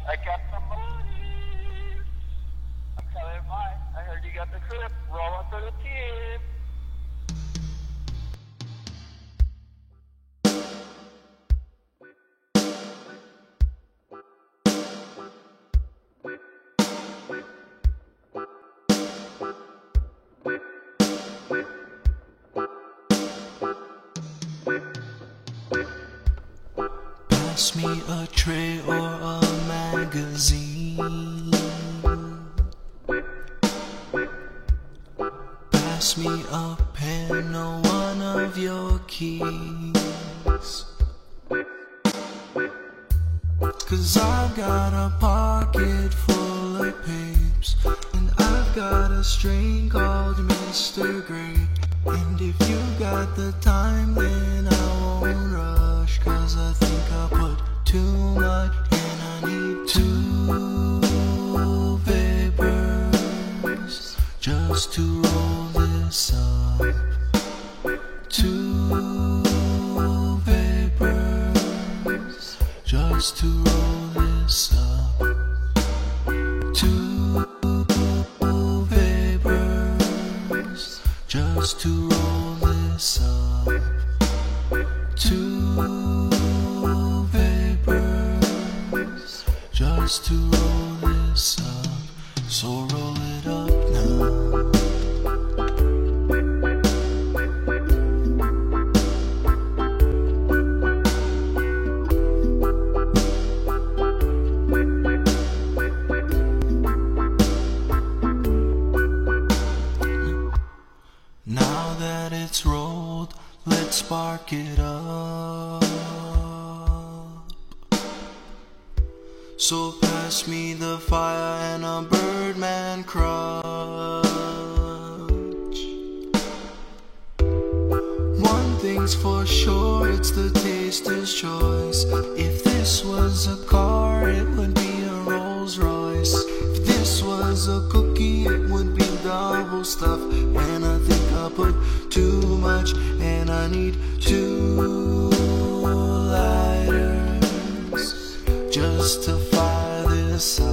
I got some money. I'm telling mine. I heard you got the clip. Rolling for the team. Pass me a tray or a magazine. Pass me a pen or one of your keys. 'Cause I've got a pocket full of papes, and I've got a strain called Mr. Great. And if you got the time, then I won't rush, 'cause I think I put too much, and I need two papers just to roll this up. Two papers just to roll this up. Two papers just to roll this up. Two papers just to roll this up. So roll it up now. Now that it's rolled, let's spark it up. So pass me the fire and a Birdman crutch. One thing's for sure, it's the taster's choice. If this was a car, it would be a Rolls Royce. If this was a cookie, it would be double stuff. And I think I put too much, and I need two lighters just to fire this up.